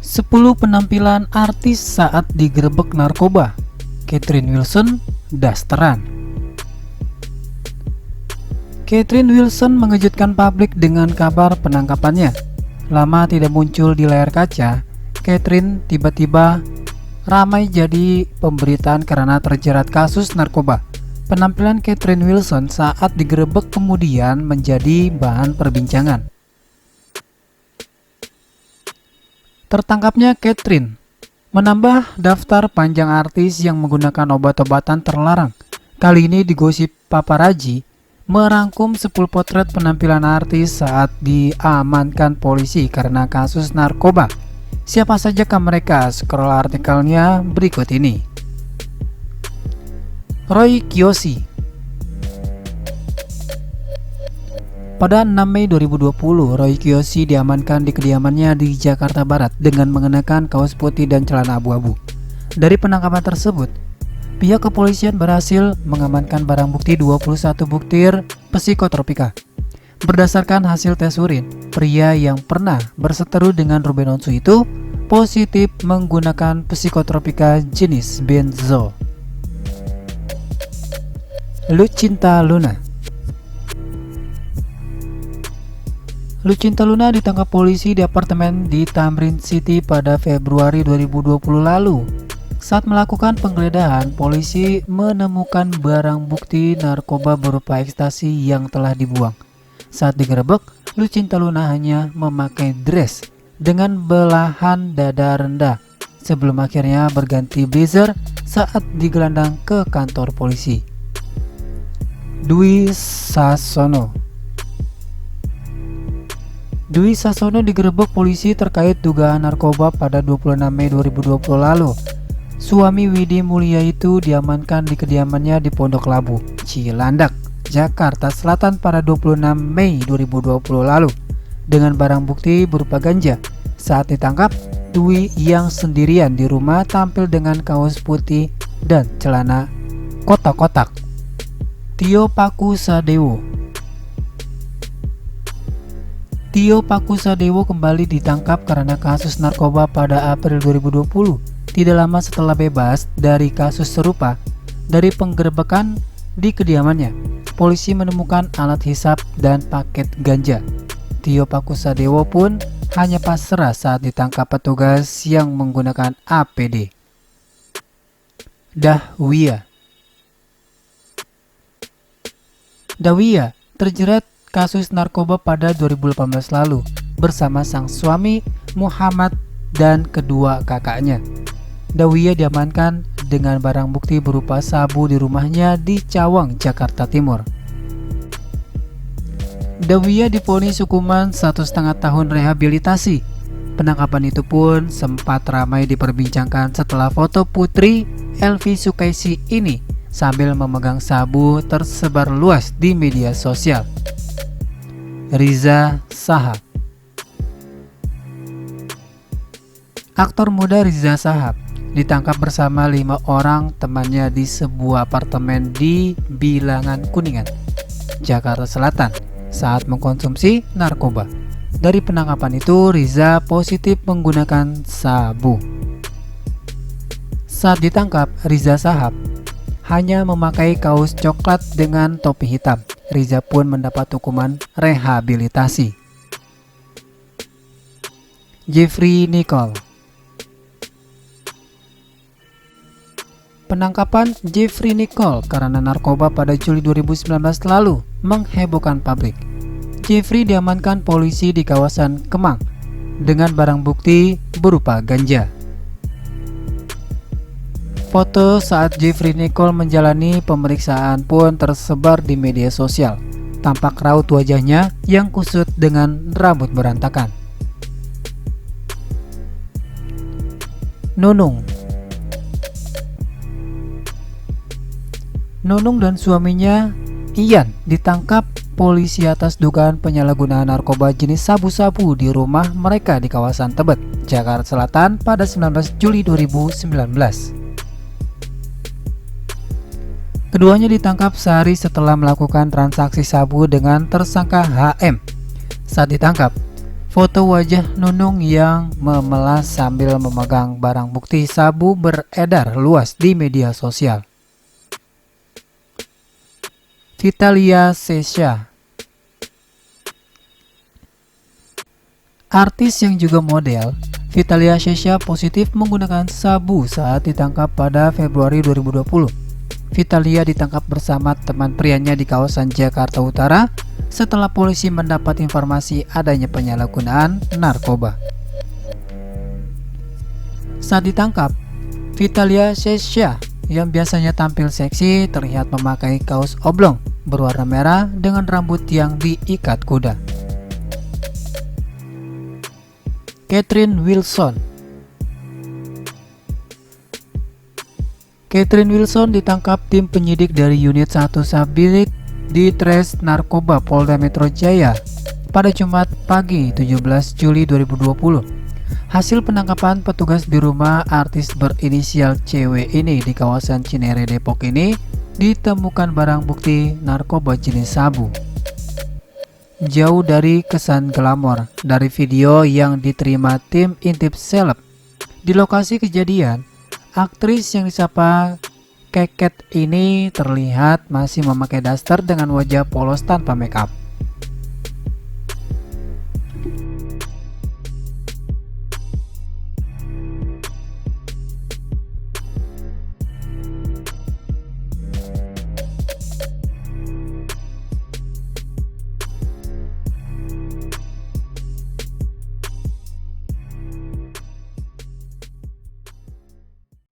10 penampilan artis saat digerebek narkoba. Catherine Wilson dasteran. Catherine Wilson mengejutkan publik dengan kabar penangkapannya. Lama tidak muncul di layar kaca, Catherine tiba-tiba ramai jadi pemberitaan karena terjerat kasus narkoba. Penampilan Catherine Wilson saat digerebek kemudian menjadi bahan perbincangan. Tertangkapnya Catherine menambah daftar panjang artis yang menggunakan obat-obatan terlarang. Kali ini di Gosip Paparazi merangkum 10 potret penampilan artis saat diamankan polisi karena kasus narkoba. Siapa sajakah mereka? Scroll artikelnya berikut ini. Roy Kiyoshi. Pada 6 Mei 2020, Roy Kiyoshi diamankan di kediamannya di Jakarta Barat dengan mengenakan kaos putih dan celana abu-abu. Dari penangkapan tersebut, pihak kepolisian berhasil mengamankan barang bukti 21 butir psikotropika. Berdasarkan hasil tes urin, pria yang pernah berseteru dengan Ruben Onsu itu positif menggunakan psikotropika jenis benzo. Lucinta Luna. Lucinta Luna ditangkap polisi di apartemen di Tamrin City pada Februari 2020 lalu. Saat melakukan penggeledahan, polisi menemukan barang bukti narkoba berupa ekstasi yang telah dibuang. Saat digerebek, Lucinta Luna hanya memakai dress dengan belahan dada rendah sebelum akhirnya berganti blazer saat digelandang ke kantor polisi. Dwi Sasono. Dwi Sasono digerebek polisi terkait dugaan narkoba pada 26 Mei 2020 lalu. Suami Widi Mulia itu diamankan di kediamannya di Pondok Labu, Cilandak, Jakarta Selatan pada 26 Mei 2020 lalu dengan barang bukti berupa ganja. Saat ditangkap, Dwi yang sendirian di rumah tampil dengan kaos putih dan celana kotak-kotak. Tio Pakusadewo. Tio Pakusadewo kembali ditangkap karena kasus narkoba pada April 2020, tidak lama setelah bebas dari kasus serupa. Dari penggerebekan di kediamannya, polisi menemukan alat hisap dan paket ganja. Tio Pakusadewo pun hanya pasrah saat ditangkap petugas yang menggunakan APD. Dahwia. Dahwia terjerat kasus narkoba pada 2018 lalu bersama sang suami Muhammad dan kedua kakaknya. Dahwia diamankan dengan barang bukti berupa sabu di rumahnya di Cawang, Jakarta Timur. Dahwia divonis hukuman 1,5 tahun rehabilitasi. Penangkapan itu pun sempat ramai diperbincangkan setelah foto putri Elvi Sukaisi ini sambil memegang sabu tersebar luas di media sosial. Riza Shahab. Aktor muda Riza Shahab ditangkap bersama 5 orang temannya di sebuah apartemen di Bilangan Kuningan, Jakarta Selatan saat mengkonsumsi narkoba. Dari penangkapan itu, Riza positif menggunakan sabu. Saat ditangkap, Riza Shahab hanya memakai kaos coklat dengan topi hitam. Riza pun mendapat hukuman rehabilitasi. Jeffrey Nicole. Penangkapan Jeffrey Nicole karena narkoba pada Juli 2019 lalu menghebohkan publik. Jeffrey diamankan polisi di kawasan Kemang dengan barang bukti berupa ganja. Foto saat Jeffrey Nicole menjalani pemeriksaan pun tersebar di media sosial. Tampak raut wajahnya yang kusut dengan rambut berantakan. Nunung. Nunung dan suaminya Ian ditangkap polisi atas dugaan penyalahgunaan narkoba jenis sabu-sabu di rumah mereka di kawasan Tebet, Jakarta Selatan pada 19 Juli 2019. Keduanya ditangkap sehari setelah melakukan transaksi sabu dengan tersangka HM. Saat ditangkap, Foto wajah Nunung yang memelas sambil memegang barang bukti sabu beredar luas di media sosial. Vitalia Sesha, artis yang juga model, Vitalia Sesha positif menggunakan sabu saat ditangkap pada Februari 2020. Vitalia ditangkap bersama teman prianya di kawasan Jakarta Utara setelah polisi mendapat informasi adanya penyalahgunaan narkoba. Saat ditangkap, Vitalia Sesha yang biasanya tampil seksi terlihat memakai kaos oblong berwarna merah dengan rambut yang diikat kuda. Catherine Wilson. Catherine Wilson ditangkap tim penyidik dari Unit 1 Sabilit di Tres Narkoba Polda Metro Jaya pada Jumat pagi 17 Juli 2020. Hasil penangkapan petugas di rumah artis berinisial CW ini di kawasan Cinere Depok ini ditemukan barang bukti narkoba jenis sabu. Jauh dari kesan glamor dari video yang diterima tim intip seleb, di lokasi kejadian, aktris yang disapa Keket ini terlihat masih memakai daster dengan wajah polos tanpa make up.